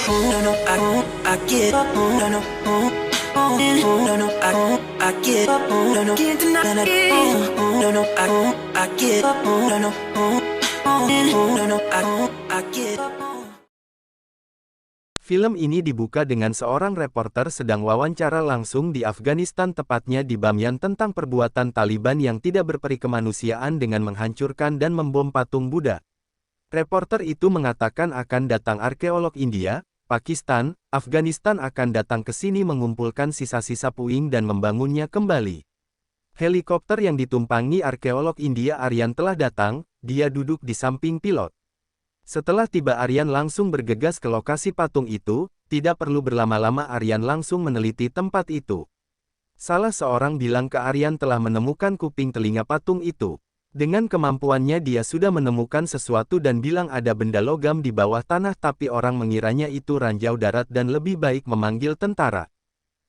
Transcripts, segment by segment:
No, no, I get up. No, no, no, no, I get up. No, no, can't deny it. No, no, I get up. No, no, no, no, I get up. Film ini dibuka dengan seorang reporter sedang wawancara langsung di Afghanistan, tepatnya di Bamyan, tentang perbuatan Taliban yang tidak berperi kemanusiaan dengan menghancurkan dan membom patung Buddha. Reporter itu mengatakan akan datang arkeolog India, Pakistan, Afghanistan akan datang ke sini mengumpulkan sisa-sisa puing dan membangunnya kembali. Helikopter yang ditumpangi arkeolog India Aryan telah datang, dia duduk di samping pilot. Setelah tiba Aryan langsung bergegas ke lokasi patung itu, tidak perlu berlama-lama Aryan langsung meneliti tempat itu. Salah seorang bilang ke Aryan telah menemukan kuping telinga patung itu. Dengan kemampuannya dia sudah menemukan sesuatu dan bilang ada benda logam di bawah tanah, tapi orang mengiranya itu ranjau darat dan lebih baik memanggil tentara.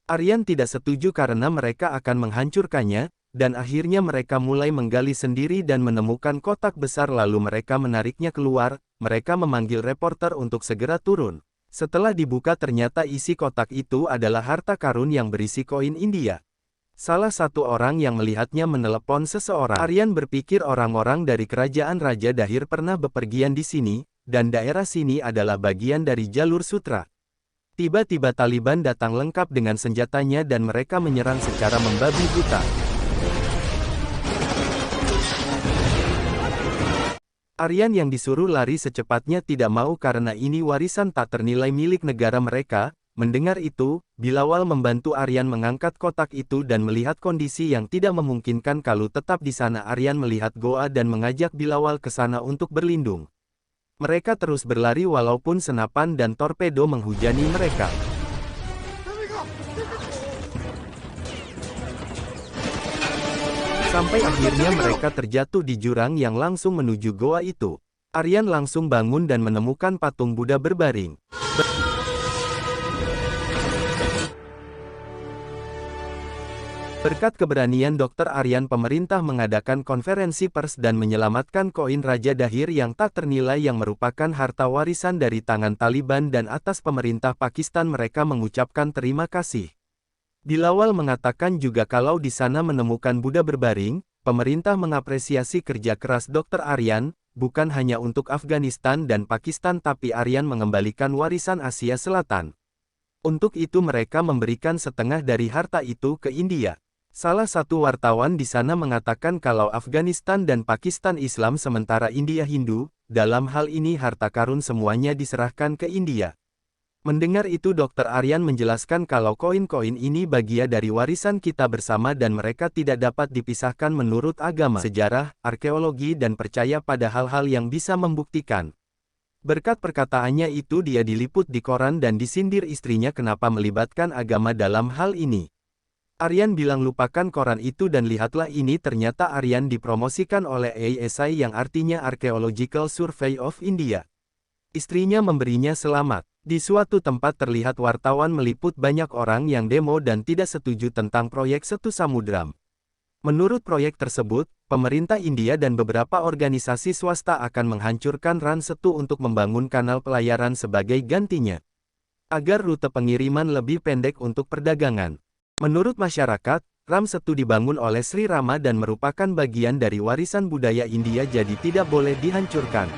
Aryan tidak setuju karena mereka akan menghancurkannya, dan akhirnya mereka mulai menggali sendiri dan menemukan kotak besar lalu mereka menariknya keluar. Mereka memanggil reporter untuk segera turun. Setelah dibuka ternyata isi kotak itu adalah harta karun yang berisi koin India. Salah satu orang yang melihatnya menelepon seseorang. Aryan berpikir orang-orang dari kerajaan Raja Dahir pernah bepergian di sini, dan daerah sini adalah bagian dari jalur sutra. Tiba-tiba Taliban datang lengkap dengan senjatanya dan mereka menyerang secara membabi buta. Aryan yang disuruh lari secepatnya tidak mau karena ini warisan tak ternilai milik negara mereka. Mendengar itu, Bilawal membantu Aryan mengangkat kotak itu dan melihat kondisi yang tidak memungkinkan kalau tetap di sana. Aryan melihat goa dan mengajak Bilawal ke sana untuk berlindung. Mereka terus berlari walaupun senapan dan torpedo menghujani mereka. Sampai akhirnya mereka terjatuh di jurang yang langsung menuju goa itu. Aryan langsung bangun dan menemukan patung Buddha berbaring. Berkat keberanian Dr. Aryan, pemerintah mengadakan konferensi pers dan menyelamatkan koin Raja Dahir yang tak ternilai yang merupakan harta warisan dari tangan Taliban, dan atas pemerintah Pakistan mereka mengucapkan terima kasih. Bilawal mengatakan juga kalau di sana menemukan Buddha berbaring, pemerintah mengapresiasi kerja keras Dr. Aryan, bukan hanya untuk Afghanistan dan Pakistan tapi Aryan mengembalikan warisan Asia Selatan. Untuk itu mereka memberikan setengah dari harta itu ke India. Salah satu wartawan di sana mengatakan kalau Afghanistan dan Pakistan Islam sementara India Hindu, dalam hal ini harta karun semuanya diserahkan ke India. Mendengar itu Dr. Aryan menjelaskan kalau koin-koin ini bagian dari warisan kita bersama dan mereka tidak dapat dipisahkan menurut agama, sejarah, arkeologi dan percaya pada hal-hal yang bisa membuktikan. Berkat perkataannya itu dia diliput di koran dan disindir istrinya kenapa melibatkan agama dalam hal ini. Aryan bilang lupakan koran itu dan lihatlah ini, ternyata Aryan dipromosikan oleh ASI yang artinya Archaeological Survey of India. Istrinya memberinya selamat. Di suatu tempat terlihat wartawan meliput banyak orang yang demo dan tidak setuju tentang proyek Setu Samudram. Menurut proyek tersebut, pemerintah India dan beberapa organisasi swasta akan menghancurkan Ran Setu untuk membangun kanal pelayaran sebagai gantinya, agar rute pengiriman lebih pendek untuk perdagangan. Menurut masyarakat, Ram Setu dibangun oleh Sri Rama dan merupakan bagian dari warisan budaya India, jadi tidak boleh dihancurkan.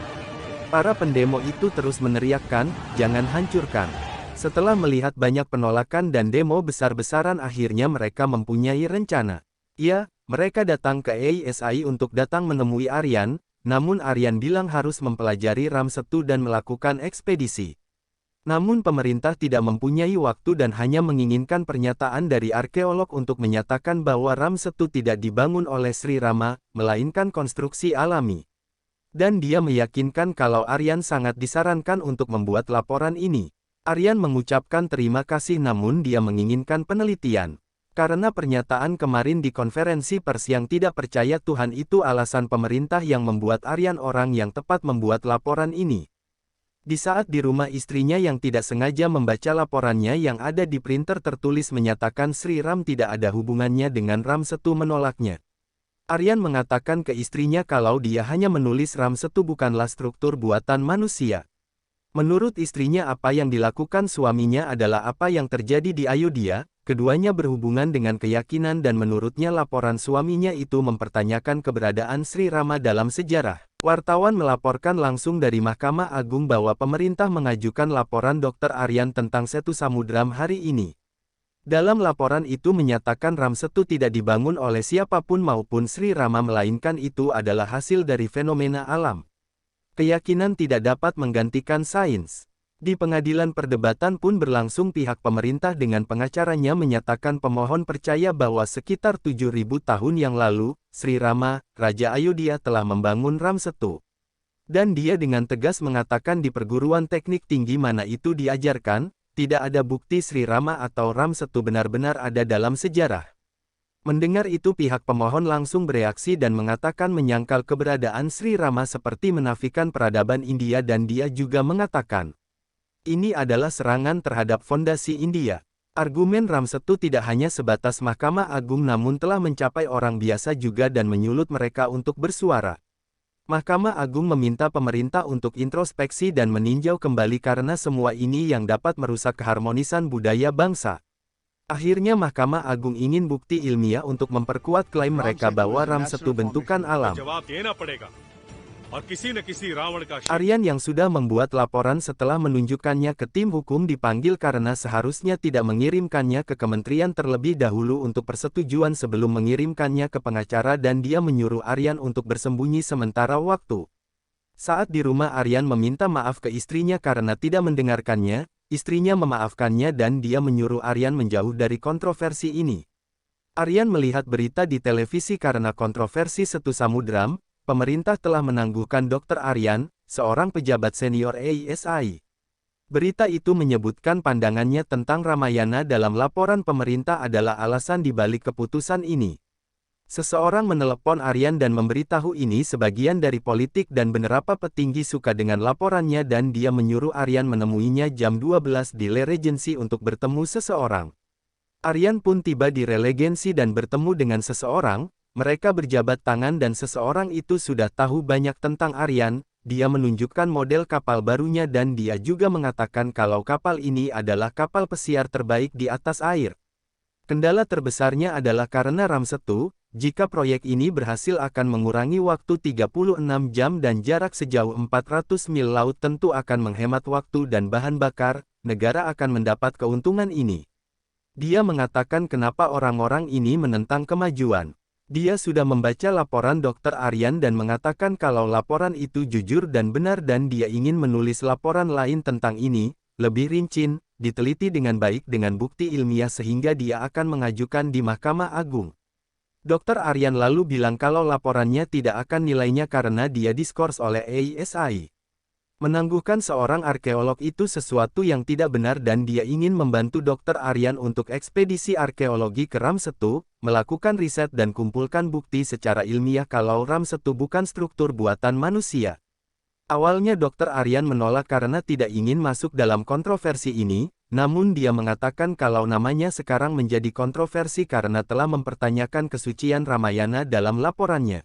Para pendemo itu terus meneriakkan, jangan hancurkan. Setelah melihat banyak penolakan dan demo besar-besaran akhirnya mereka mempunyai rencana. Ya, mereka datang ke ASI untuk datang menemui Aryan, namun Aryan bilang harus mempelajari Ram Setu dan melakukan ekspedisi. Namun pemerintah tidak mempunyai waktu dan hanya menginginkan pernyataan dari arkeolog untuk menyatakan bahwa Ram Setu tidak dibangun oleh Sri Rama, melainkan konstruksi alami. Dan dia meyakinkan kalau Aryan sangat disarankan untuk membuat laporan ini. Aryan mengucapkan terima kasih namun dia menginginkan penelitian. Karena pernyataan kemarin di konferensi pers yang tidak percaya Tuhan itu alasan pemerintah yang membuat Aryan orang yang tepat membuat laporan ini. Di saat di rumah istrinya yang tidak sengaja membaca laporannya yang ada di printer tertulis menyatakan Sri Ram tidak ada hubungannya dengan Ram Setu, menolaknya. Aryan mengatakan ke istrinya kalau dia hanya menulis Ram Setu bukanlah struktur buatan manusia. Menurut istrinya apa yang dilakukan suaminya adalah apa yang terjadi di Ayodhya, keduanya berhubungan dengan keyakinan dan menurutnya laporan suaminya itu mempertanyakan keberadaan Sri Rama dalam sejarah. Wartawan melaporkan langsung dari Mahkamah Agung bahwa pemerintah mengajukan laporan Dr. Aryan tentang Setu Samudram hari ini. Dalam laporan itu menyatakan Ramsetu tidak dibangun oleh siapapun maupun Sri Rama melainkan itu adalah hasil dari fenomena alam. Keyakinan tidak dapat menggantikan sains. Di pengadilan perdebatan pun berlangsung pihak pemerintah dengan pengacaranya menyatakan pemohon percaya bahwa sekitar 7.000 tahun yang lalu, Sri Rama, Raja Ayodhya telah membangun Ramsetu. Dan dia dengan tegas mengatakan di perguruan teknik tinggi mana itu diajarkan, tidak ada bukti Sri Rama atau Ramsetu benar-benar ada dalam sejarah. Mendengar itu pihak pemohon langsung bereaksi dan mengatakan menyangkal keberadaan Sri Rama seperti menafikan peradaban India dan dia juga mengatakan, ini adalah serangan terhadap fondasi India. Argumen Ramsetu tidak hanya sebatas Mahkamah Agung namun telah mencapai orang biasa juga dan menyulut mereka untuk bersuara. Mahkamah Agung meminta pemerintah untuk introspeksi dan meninjau kembali karena semua ini yang dapat merusak keharmonisan budaya bangsa. Akhirnya Mahkamah Agung ingin bukti ilmiah untuk memperkuat klaim mereka bahwa Ramsetu bentukan alam. Aryan yang sudah membuat laporan setelah menunjukkannya ke tim hukum dipanggil karena seharusnya tidak mengirimkannya ke kementerian terlebih dahulu untuk persetujuan sebelum mengirimkannya ke pengacara dan dia menyuruh Aryan untuk bersembunyi sementara waktu. Saat di rumah Aryan meminta maaf ke istrinya karena tidak mendengarkannya. Istrinya memaafkannya dan dia menyuruh Aryan menjauh dari kontroversi ini. Aryan melihat berita di televisi karena kontroversi Setu Samudram, pemerintah telah menangguhkan Dr. Aryan, seorang pejabat senior AISI. Berita itu menyebutkan pandangannya tentang Ramayana dalam laporan pemerintah adalah alasan dibalik keputusan ini. Seseorang menelepon Aryan dan memberitahu ini sebagian dari politik dan beberapa petinggi suka dengan laporannya dan dia menyuruh Aryan menemuinya jam 12 di Le Regency untuk bertemu seseorang. Aryan pun tiba di Le Regency dan bertemu dengan seseorang, mereka berjabat tangan dan seseorang itu sudah tahu banyak tentang Aryan, dia menunjukkan model kapal barunya dan dia juga mengatakan kalau kapal ini adalah kapal pesiar terbaik di atas air. Kendala terbesarnya adalah karena Ramsetu. Jika proyek ini berhasil akan mengurangi waktu 36 jam dan jarak sejauh 400 mil laut tentu akan menghemat waktu dan bahan bakar, negara akan mendapat keuntungan ini. Dia mengatakan kenapa orang-orang ini menentang kemajuan. Dia sudah membaca laporan Dr. Aryan dan mengatakan kalau laporan itu jujur dan benar dan dia ingin menulis laporan lain tentang ini, lebih rinci, diteliti dengan baik dengan bukti ilmiah sehingga dia akan mengajukan di Mahkamah Agung. Dr. Aryan lalu bilang kalau laporannya tidak akan nilainya karena dia diskors oleh AISI. Menangguhkan seorang arkeolog itu sesuatu yang tidak benar dan dia ingin membantu Dr. Aryan untuk ekspedisi arkeologi ke Ramsetu, melakukan riset dan kumpulkan bukti secara ilmiah kalau Ramsetu bukan struktur buatan manusia. Awalnya Dr. Aryan menolak karena tidak ingin masuk dalam kontroversi ini, namun dia mengatakan kalau namanya sekarang menjadi kontroversi karena telah mempertanyakan kesucian Ramayana dalam laporannya.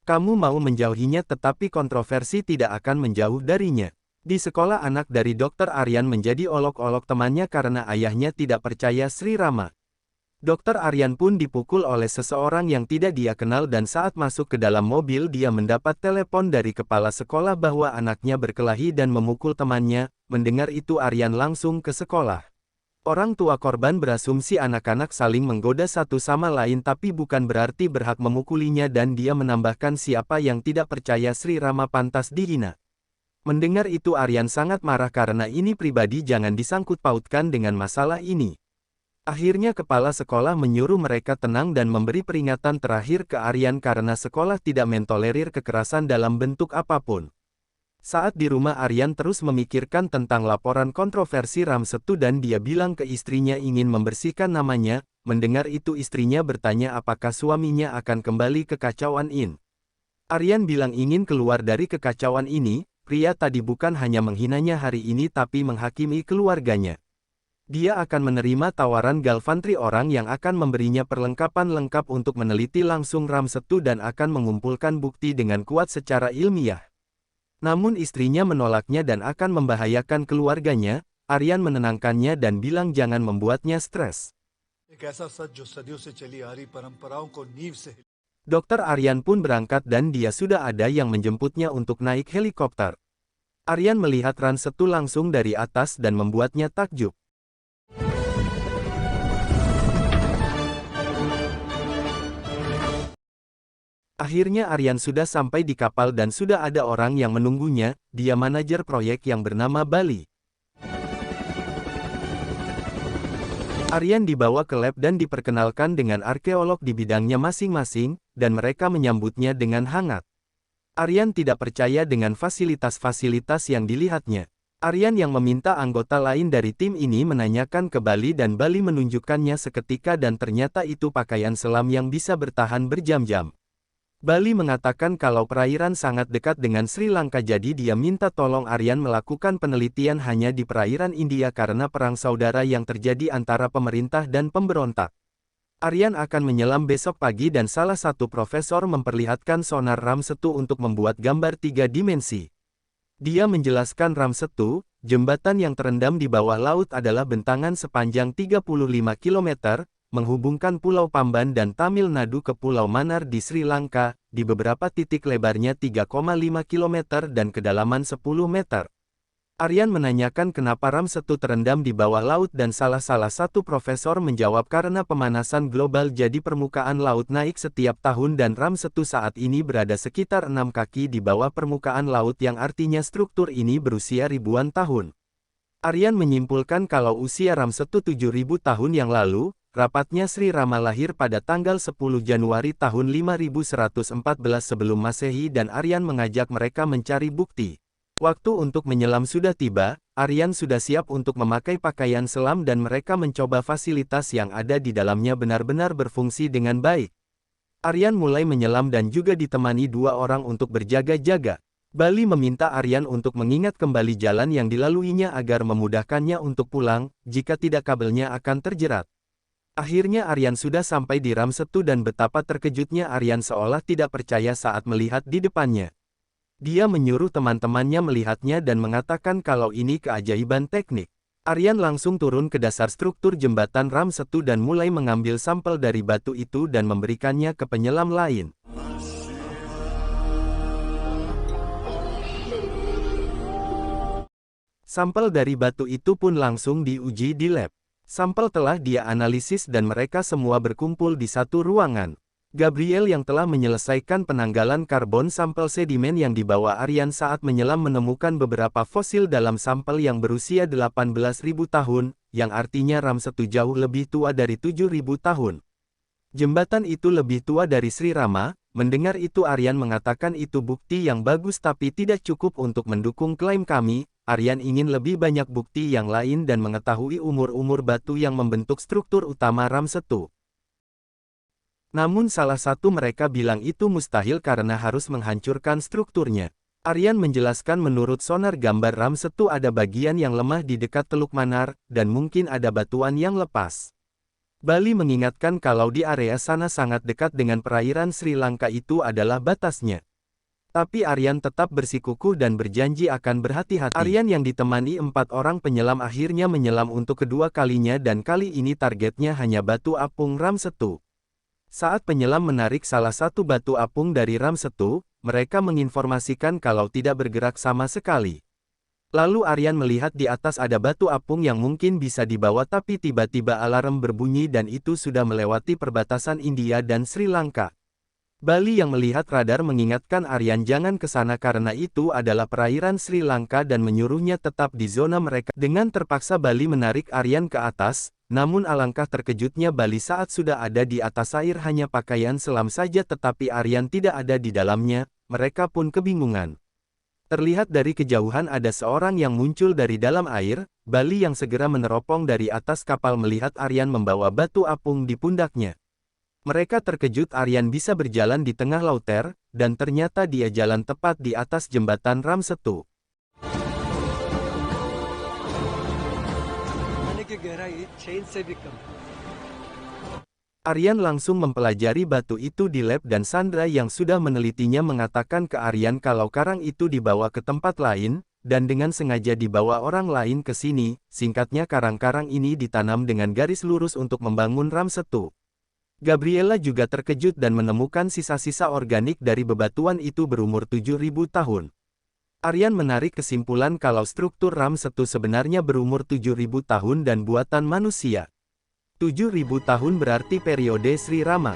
Kamu mau menjauhinya tetapi kontroversi tidak akan menjauh darinya. Di sekolah anak dari Dr. Aryan menjadi olok-olok temannya karena ayahnya tidak percaya Sri Rama. Dr. Aryan pun dipukul oleh seseorang yang tidak dia kenal dan saat masuk ke dalam mobil dia mendapat telepon dari kepala sekolah bahwa anaknya berkelahi dan memukul temannya. Mendengar itu Aryan langsung ke sekolah. Orang tua korban berasumsi anak-anak saling menggoda satu sama lain tapi bukan berarti berhak memukulinya dan dia menambahkan siapa yang tidak percaya Sri Rama pantas dihina. Mendengar itu Aryan sangat marah karena ini pribadi jangan disangkut pautkan dengan masalah ini. Akhirnya kepala sekolah menyuruh mereka tenang dan memberi peringatan terakhir ke Aryan karena sekolah tidak mentolerir kekerasan dalam bentuk apapun. Saat di rumah Aryan terus memikirkan tentang laporan kontroversi Ramsetu dan dia bilang ke istrinya ingin membersihkan namanya. Mendengar itu istrinya bertanya apakah suaminya akan kembali ke kekacauan ini. Aryan bilang ingin keluar dari kekacauan ini, pria tadi bukan hanya menghinanya hari ini tapi menghakimi keluarganya. Dia akan menerima tawaran Galvantri orang yang akan memberinya perlengkapan lengkap untuk meneliti langsung Ramsetu dan akan mengumpulkan bukti dengan kuat secara ilmiah. Namun istrinya menolaknya dan akan membahayakan keluarganya. Aryan menenangkannya dan bilang jangan membuatnya stres. एक ऐसा सच जो सदियों से चली आ रही परंपराओं को नींव से Dokter Aryan pun berangkat dan dia sudah ada yang menjemputnya untuk naik helikopter. Aryan melihat Ran Setu langsung dari atas dan membuatnya takjub. Akhirnya Aryan sudah sampai di kapal dan sudah ada orang yang menunggunya, dia manajer proyek yang bernama Bali. Aryan dibawa ke lab dan diperkenalkan dengan arkeolog di bidangnya masing-masing, dan mereka menyambutnya dengan hangat. Aryan tidak percaya dengan fasilitas-fasilitas yang dilihatnya. Aryan yang meminta anggota lain dari tim ini menanyakan ke Bali dan Bali menunjukkannya seketika dan ternyata itu pakaian selam yang bisa bertahan berjam-jam. Bali mengatakan kalau perairan sangat dekat dengan Sri Lanka jadi dia minta tolong Aryan melakukan penelitian hanya di perairan India karena perang saudara yang terjadi antara pemerintah dan pemberontak. Aryan akan menyelam besok pagi dan salah satu profesor memperlihatkan sonar Ram Setu untuk membuat gambar 3 dimensi. Dia menjelaskan Ram Setu, jembatan yang terendam di bawah laut adalah bentangan sepanjang 35 km, menghubungkan Pulau Pamban dan Tamil Nadu ke Pulau Mannar di Sri Lanka, di beberapa titik lebarnya 3,5 km dan kedalaman 10 meter. Aryan menanyakan kenapa Ram Setu terendam di bawah laut dan salah satu profesor menjawab karena pemanasan global jadi permukaan laut naik setiap tahun dan Ram Setu saat ini berada sekitar 6 kaki di bawah permukaan laut yang artinya struktur ini berusia ribuan tahun. Aryan menyimpulkan kalau usia Ram Setu 7.000 tahun yang lalu, rapatnya Sri Rama lahir pada tanggal 10 Januari tahun 5114 sebelum Masehi dan Aryan mengajak mereka mencari bukti. Waktu untuk menyelam sudah tiba, Aryan sudah siap untuk memakai pakaian selam dan mereka mencoba fasilitas yang ada di dalamnya benar-benar berfungsi dengan baik. Aryan mulai menyelam dan juga ditemani 2 orang untuk berjaga-jaga. Bali meminta Aryan untuk mengingat kembali jalan yang dilaluinya agar memudahkannya untuk pulang, jika tidak kabelnya akan terjerat. Akhirnya Aryan sudah sampai di Ram Setu dan betapa terkejutnya Aryan seolah tidak percaya saat melihat di depannya. Dia menyuruh teman-temannya melihatnya dan mengatakan kalau ini keajaiban teknik. Aryan langsung turun ke dasar struktur jembatan Ram Setu dan mulai mengambil sampel dari batu itu dan memberikannya ke penyelam lain. Sampel dari batu itu pun langsung diuji di lab. Sampel telah dia analisis dan mereka semua berkumpul di satu ruangan. Gabriel yang telah menyelesaikan penanggalan karbon sampel sedimen yang dibawa Aryan saat menyelam menemukan beberapa fosil dalam sampel yang berusia 18.000 tahun, yang artinya Ram Setu jauh lebih tua dari 7.000 tahun. Jembatan itu lebih tua dari Sri Rama. Mendengar itu Aryan mengatakan itu bukti yang bagus tapi tidak cukup untuk mendukung klaim kami. Aryan ingin lebih banyak bukti yang lain dan mengetahui umur-umur batu yang membentuk struktur utama Ram Setu. Namun salah satu mereka bilang itu mustahil karena harus menghancurkan strukturnya. Aryan menjelaskan menurut sonar gambar Ram Setu ada bagian yang lemah di dekat Teluk Mannar, dan mungkin ada batuan yang lepas. Bali mengingatkan kalau di area sana sangat dekat dengan perairan Sri Lanka itu adalah batasnya. Tapi Aryan tetap bersikukuh dan berjanji akan berhati-hati. Aryan yang ditemani 4 orang penyelam akhirnya menyelam untuk kedua kalinya dan kali ini targetnya hanya batu apung Ram Setu. Saat penyelam menarik salah satu batu apung dari Ram Setu, mereka menginformasikan kalau tidak bergerak sama sekali. Lalu Aryan melihat di atas ada batu apung yang mungkin bisa dibawa tapi tiba-tiba alarm berbunyi dan itu sudah melewati perbatasan India dan Sri Lanka. Bali yang melihat radar mengingatkan Aryan jangan ke sana karena itu adalah perairan Sri Lanka dan menyuruhnya tetap di zona mereka. Dengan terpaksa Bali menarik Aryan ke atas, namun alangkah terkejutnya Bali saat sudah ada di atas air hanya pakaian selam saja tetapi Aryan tidak ada di dalamnya, mereka pun kebingungan. Terlihat dari kejauhan ada seorang yang muncul dari dalam air, Bali yang segera meneropong dari atas kapal melihat Aryan membawa batu apung di pundaknya. Mereka terkejut Aryan bisa berjalan di tengah lauter, dan ternyata dia jalan tepat di atas jembatan Ram Setu. Aryan langsung mempelajari batu itu di lab dan Sandra yang sudah menelitinya mengatakan ke Aryan kalau karang itu dibawa ke tempat lain, dan dengan sengaja dibawa orang lain ke sini. Singkatnya karang-karang ini ditanam dengan garis lurus untuk membangun Ram-1. Gabriela juga terkejut dan menemukan sisa-sisa organik dari bebatuan itu berumur 7.000 tahun. Aryan menarik kesimpulan kalau struktur Ram-1 sebenarnya berumur 7.000 tahun dan buatan manusia. 7.000 tahun berarti periode Sri Rama.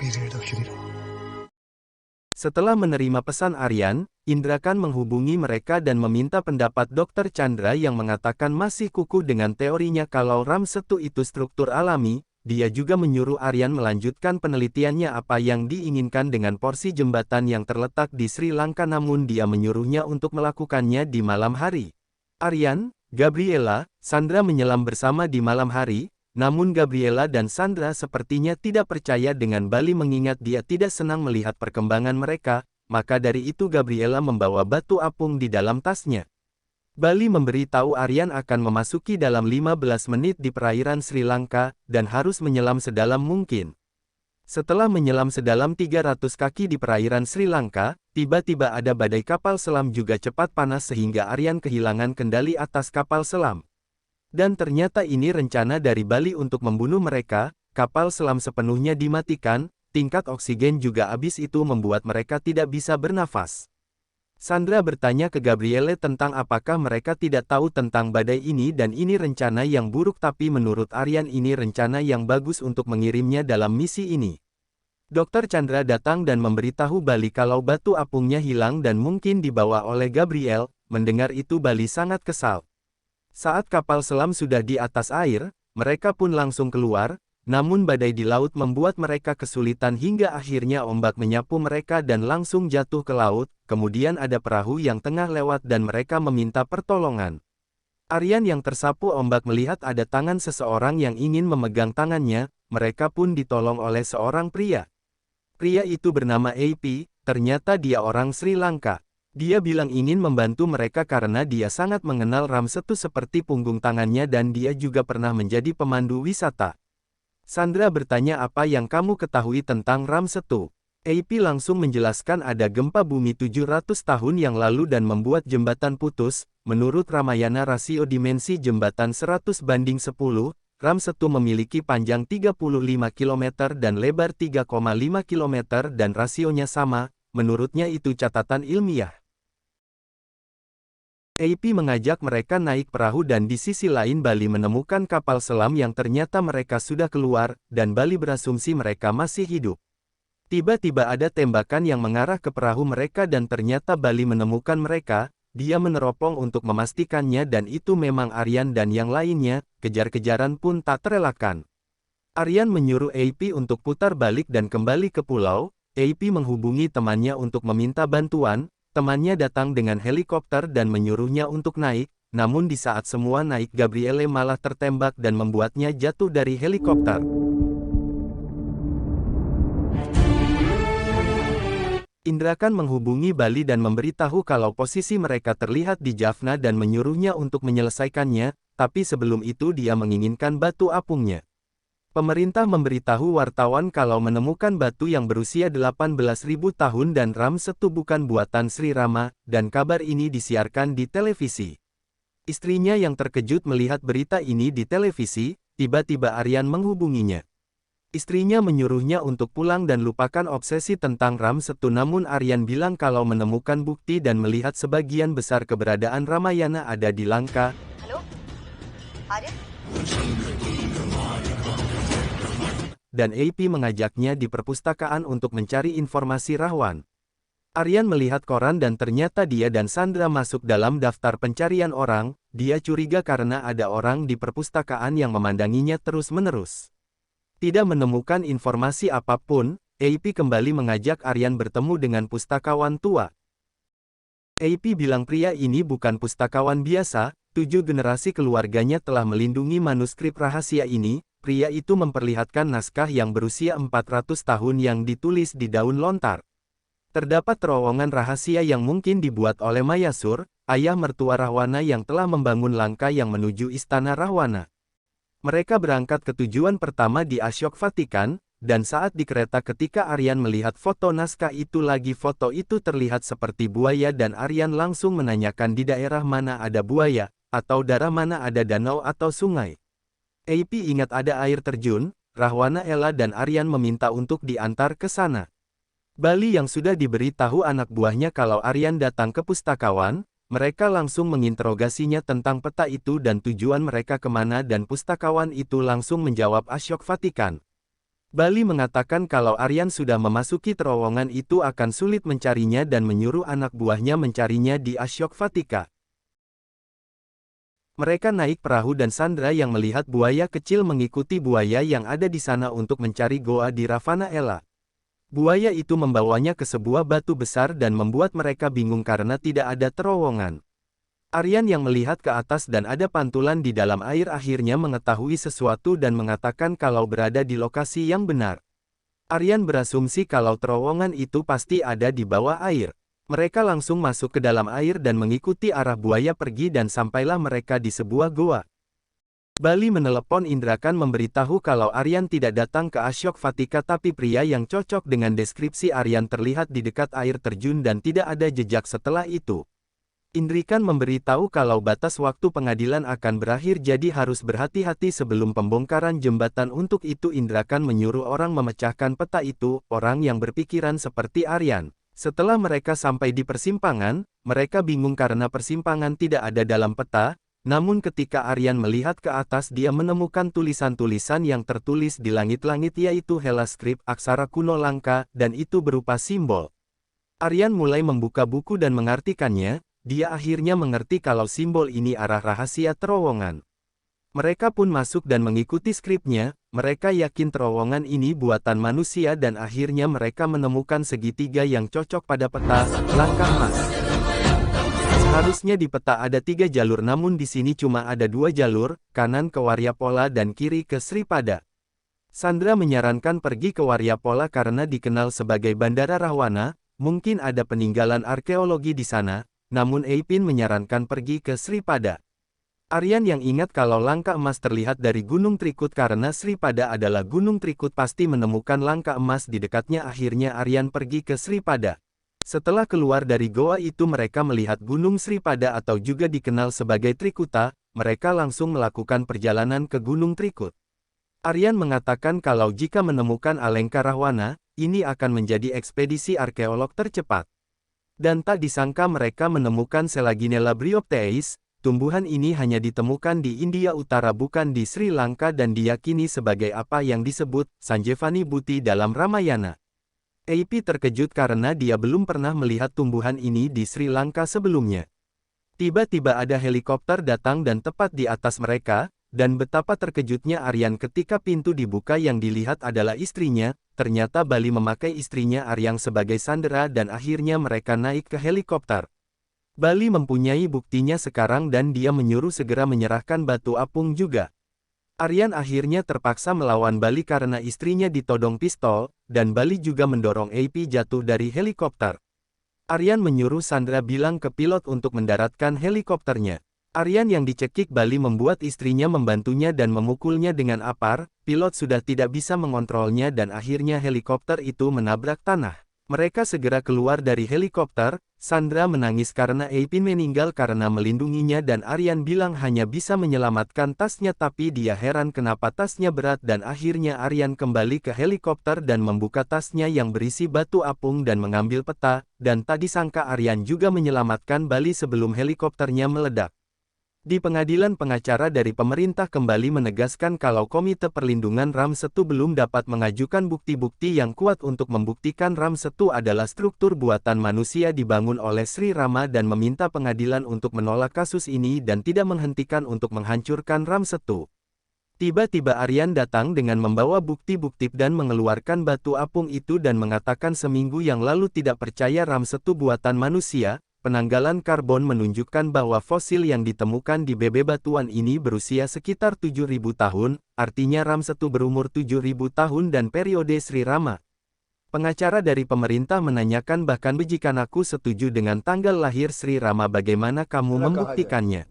Setelah menerima pesan Aryan, Indra Khan menghubungi mereka dan meminta pendapat Dr. Chandra yang mengatakan masih kukuh dengan teorinya kalau Ram-1 itu struktur alami. Dia juga menyuruh Aryan melanjutkan penelitiannya apa yang diinginkan dengan porsi jembatan yang terletak di Sri Lanka, namun dia menyuruhnya untuk melakukannya di malam hari. Aryan, Gabriela, Sandra menyelam bersama di malam hari. Namun Gabriela dan Sandra sepertinya tidak percaya dengan Bali mengingat dia tidak senang melihat perkembangan mereka, maka dari itu Gabriela membawa batu apung di dalam tasnya. Bali memberi tahu Aryan akan memasuki dalam 15 menit di perairan Sri Lanka, dan harus menyelam sedalam mungkin. Setelah menyelam sedalam 300 kaki di perairan Sri Lanka, tiba-tiba ada badai kapal selam juga cepat panas sehingga Aryan kehilangan kendali atas kapal selam. Dan ternyata ini rencana dari Bali untuk membunuh mereka. Kapal selam sepenuhnya dimatikan, tingkat oksigen juga habis, itu membuat mereka tidak bisa bernafas. Sandra bertanya ke Gabriele tentang apakah mereka tidak tahu tentang badai ini dan ini rencana yang buruk, tapi menurut Aryan ini rencana yang bagus untuk mengirimnya dalam misi ini. Dr. Chandra datang dan memberitahu Bali kalau batu apungnya hilang dan mungkin dibawa oleh Gabriel. Mendengar itu Bali sangat kesal. Saat kapal selam sudah di atas air, mereka pun langsung keluar, namun badai di laut membuat mereka kesulitan hingga akhirnya ombak menyapu mereka dan langsung jatuh ke laut. Kemudian ada perahu yang tengah lewat dan mereka meminta pertolongan. Aryan yang tersapu ombak melihat ada tangan seseorang yang ingin memegang tangannya, mereka pun ditolong oleh seorang pria. Pria itu bernama AP, ternyata dia orang Sri Lanka. Dia bilang ingin membantu mereka karena dia sangat mengenal Ram-1 seperti punggung tangannya dan dia juga pernah menjadi pemandu wisata. Sandra bertanya apa yang kamu ketahui tentang Ram-1. AP langsung menjelaskan ada gempa bumi 700 tahun yang lalu dan membuat jembatan putus. Menurut Ramayana rasio dimensi jembatan 100:10, Ram-1 memiliki panjang 35 km dan lebar 3,5 km dan rasionya sama. Menurutnya itu catatan ilmiah. AP mengajak mereka naik perahu dan di sisi lain Bali menemukan kapal selam yang ternyata mereka sudah keluar, dan Bali berasumsi mereka masih hidup. Tiba-tiba ada tembakan yang mengarah ke perahu mereka dan ternyata Bali menemukan mereka. Dia meneropong untuk memastikannya dan itu memang Aryan dan yang lainnya. Kejar-kejaran pun tak terelakkan. Aryan menyuruh AP untuk putar balik dan kembali ke pulau. AP menghubungi temannya untuk meminta bantuan. Temannya datang dengan helikopter dan menyuruhnya untuk naik, namun di saat semua naik Gabriele malah tertembak dan membuatnya jatuh dari helikopter. Indra Khan menghubungi Bali dan memberitahu kalau posisi mereka terlihat di Jaffna dan menyuruhnya untuk menyelesaikannya, tapi sebelum itu dia menginginkan batu apungnya. Pemerintah memberitahu wartawan kalau menemukan batu yang berusia 18.000 tahun dan Ram-1 bukan buatan Sri Rama, dan kabar ini disiarkan di televisi. Istrinya yang terkejut melihat berita ini di televisi, tiba-tiba Aryan menghubunginya. Istrinya menyuruhnya untuk pulang dan lupakan obsesi tentang Ram-1, namun Aryan bilang kalau menemukan bukti dan melihat sebagian besar keberadaan Ramayana ada di Lanka. Halo? Aryan? Dan AP mengajaknya di perpustakaan untuk mencari informasi Rahwan. Aryan melihat koran dan ternyata dia dan Sandra masuk dalam daftar pencarian orang. Dia curiga karena ada orang di perpustakaan yang memandanginya terus-menerus. Tidak menemukan informasi apapun, AP kembali mengajak Aryan bertemu dengan pustakawan tua. AP bilang pria ini bukan pustakawan biasa, 7 generasi keluarganya telah melindungi manuskrip rahasia ini. Pria itu memperlihatkan naskah yang berusia 400 tahun yang ditulis di daun lontar. Terdapat terowongan rahasia yang mungkin dibuat oleh Mayasur, ayah mertua Rahwana yang telah membangun Lanka yang menuju istana Rahwana. Mereka berangkat ke tujuan pertama di Ashok Vatikan, dan saat di kereta ketika Aryan melihat foto naskah itu lagi foto itu terlihat seperti buaya dan Aryan langsung menanyakan di daerah mana ada buaya, atau daerah mana ada danau atau sungai. AP ingat ada air terjun, Rahwana Ella dan Aryan meminta untuk diantar ke sana. Bali yang sudah diberi tahu anak buahnya kalau Aryan datang ke pustakawan, mereka langsung menginterogasinya tentang peta itu dan tujuan mereka kemana dan pustakawan itu langsung menjawab Ashok Vatikan. Bali mengatakan kalau Aryan sudah memasuki terowongan itu akan sulit mencarinya dan menyuruh anak buahnya mencarinya di Ashok Vatika. Mereka naik perahu dan Sandra yang melihat buaya kecil mengikuti buaya yang ada di sana untuk mencari goa di Ravana Ella. Buaya itu membawanya ke sebuah batu besar dan membuat mereka bingung karena tidak ada terowongan. Aryan yang melihat ke atas dan ada pantulan di dalam air akhirnya mengetahui sesuatu dan mengatakan kalau berada di lokasi yang benar. Aryan berasumsi kalau terowongan itu pasti ada di bawah air. Mereka langsung masuk ke dalam air dan mengikuti arah buaya pergi dan sampailah mereka di sebuah goa. Bali menelepon Indrakan memberitahu kalau Aryan tidak datang ke Ashok Vatika tapi pria yang cocok dengan deskripsi Aryan terlihat di dekat air terjun dan tidak ada jejak setelah itu. Indrikan memberitahu kalau batas waktu pengadilan akan berakhir jadi harus berhati-hati sebelum pembongkaran jembatan. Untuk itu Indrakan menyuruh orang memecahkan peta itu, orang yang berpikiran seperti Aryan. Setelah mereka sampai di persimpangan, mereka bingung karena persimpangan tidak ada dalam peta, namun ketika Aryan melihat ke atas dia menemukan tulisan-tulisan yang tertulis di langit-langit yaitu Hela Script aksara kuno langka, dan itu berupa simbol. Aryan mulai membuka buku dan mengartikannya. Dia akhirnya mengerti kalau simbol ini arah rahasia terowongan. Mereka pun masuk dan mengikuti skripnya, mereka yakin terowongan ini buatan manusia dan akhirnya mereka menemukan segitiga yang cocok pada peta, langkah emas. Seharusnya di peta ada 3 jalur namun di sini cuma ada 2 jalur, kanan ke Waryapola dan kiri ke Sripada. Sandra menyarankan pergi ke Waryapola karena dikenal sebagai Bandara Rahwana, mungkin ada peninggalan arkeologi di sana. Namun Eipin menyarankan pergi ke Sripada. Aryan yang ingat kalau langkah emas terlihat dari Gunung Trikut karena Sripada adalah Gunung Trikut pasti menemukan langkah emas di dekatnya akhirnya Aryan pergi ke Sripada. Setelah keluar dari goa itu mereka melihat Gunung Sripada atau juga dikenal sebagai Trikuta, mereka langsung melakukan perjalanan ke Gunung Trikut. Aryan mengatakan kalau jika menemukan Alengka Rahwana, ini akan menjadi ekspedisi arkeolog tercepat. Dan tak disangka mereka menemukan Selaginella bryopteis, tumbuhan ini hanya ditemukan di India Utara bukan di Sri Lanka dan diyakini sebagai apa yang disebut Sanjevani Buti dalam Ramayana. AP terkejut karena dia belum pernah melihat tumbuhan ini di Sri Lanka sebelumnya. Tiba-tiba ada helikopter datang dan tepat di atas mereka, dan betapa terkejutnya Aryan ketika pintu dibuka yang dilihat adalah istrinya, ternyata Bali memakai istrinya Aryan sebagai sandera dan akhirnya mereka naik ke helikopter. Bali mempunyai buktinya sekarang dan dia menyuruh segera menyerahkan batu apung juga. Aryan akhirnya terpaksa melawan Bali karena istrinya ditodong pistol, dan Bali juga mendorong AP jatuh dari helikopter. Aryan menyuruh Sandra bilang ke pilot untuk mendaratkan helikopternya. Aryan yang dicekik Bali membuat istrinya membantunya dan memukulnya dengan apar, pilot sudah tidak bisa mengontrolnya dan akhirnya helikopter itu menabrak tanah. Mereka segera keluar dari helikopter, Sandra menangis karena Eipin meninggal karena melindunginya dan Aryan bilang hanya bisa menyelamatkan tasnya tapi dia heran kenapa tasnya berat dan akhirnya Aryan kembali ke helikopter dan membuka tasnya yang berisi batu apung dan mengambil peta, dan tak disangka Aryan juga menyelamatkan Bali sebelum helikopternya meledak. Di pengadilan pengacara dari pemerintah kembali menegaskan kalau Komite Perlindungan Ram 1 belum dapat mengajukan bukti-bukti yang kuat untuk membuktikan Ram 1 adalah struktur buatan manusia dibangun oleh Sri Rama dan meminta pengadilan untuk menolak kasus ini dan tidak menghentikan untuk menghancurkan Ram 1. Tiba-tiba Aryan datang dengan membawa bukti-bukti dan mengeluarkan batu apung itu dan mengatakan seminggu yang lalu tidak percaya Ram 1 buatan manusia. Penanggalan karbon menunjukkan bahwa fosil yang ditemukan di bebatuan ini berusia sekitar 7.000 tahun, artinya Ram 1 berumur 7.000 tahun dan periode Sri Rama. Pengacara dari pemerintah menanyakan bahkan jika aku setuju dengan tanggal lahir Sri Rama bagaimana kamu membuktikannya?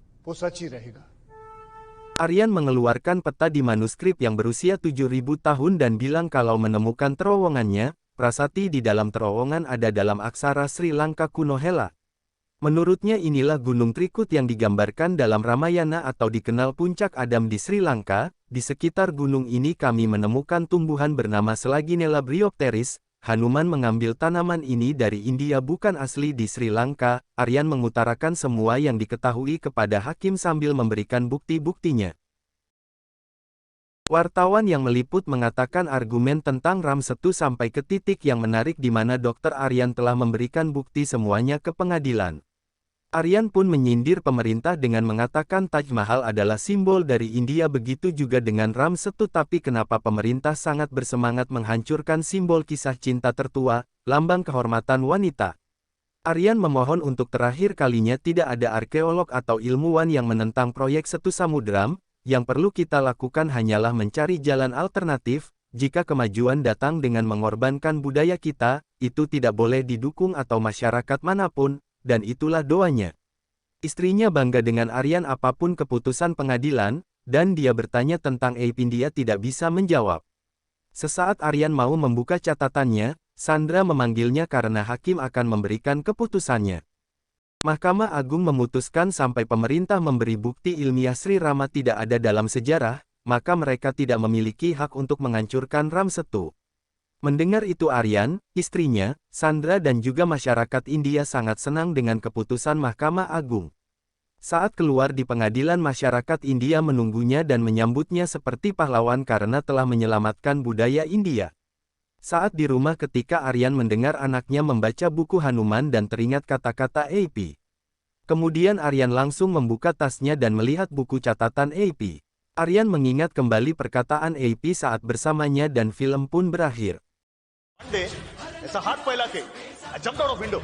Aryan mengeluarkan peta di manuskrip yang berusia 7.000 tahun dan bilang kalau menemukan terowongannya, prasasti di dalam terowongan ada dalam aksara Sri Lanka kuno Hela. Menurutnya inilah Gunung Trikut yang digambarkan dalam Ramayana atau dikenal Puncak Adam di Sri Lanka. Di sekitar gunung ini kami menemukan tumbuhan bernama Selaginella bryopteris. Hanuman mengambil tanaman ini dari India bukan asli di Sri Lanka. Aryan mengutarakan semua yang diketahui kepada hakim sambil memberikan bukti-buktinya. Wartawan yang meliput mengatakan argumen tentang Ram Setu sampai ke titik yang menarik di mana Dr. Aryan telah memberikan bukti semuanya ke pengadilan. Aryan pun menyindir pemerintah dengan mengatakan Taj Mahal adalah simbol dari India, begitu juga dengan Ram Setu, tapi kenapa pemerintah sangat bersemangat menghancurkan simbol kisah cinta tertua, lambang kehormatan wanita. Aryan memohon untuk terakhir kalinya tidak ada arkeolog atau ilmuwan yang menentang proyek Setu Samudram. Yang perlu kita lakukan hanyalah mencari jalan alternatif. Jika kemajuan datang dengan mengorbankan budaya kita, itu tidak boleh didukung atau masyarakat manapun, dan itulah doanya. Istrinya bangga dengan Aryan apapun keputusan pengadilan, dan dia bertanya tentang Eipin, dia tidak bisa menjawab. Sesaat Aryan mau membuka catatannya, Sandra memanggilnya karena hakim akan memberikan keputusannya. Mahkamah Agung memutuskan sampai pemerintah memberi bukti ilmiah Sri Rama tidak ada dalam sejarah, maka mereka tidak memiliki hak untuk menghancurkan Ram Setu. Mendengar itu Aryan, istrinya, Sandra dan juga masyarakat India sangat senang dengan keputusan Mahkamah Agung. Saat keluar di pengadilan, masyarakat India menunggunya dan menyambutnya seperti pahlawan karena telah menyelamatkan budaya India. Saat di rumah ketika Aryan mendengar anaknya membaca buku Hanuman dan teringat kata-kata AP. Kemudian Aryan langsung membuka tasnya dan melihat buku catatan AP. Aryan mengingat kembali perkataan AP saat bersamanya dan film pun berakhir. One day, it's a hard file. I jumped out of window.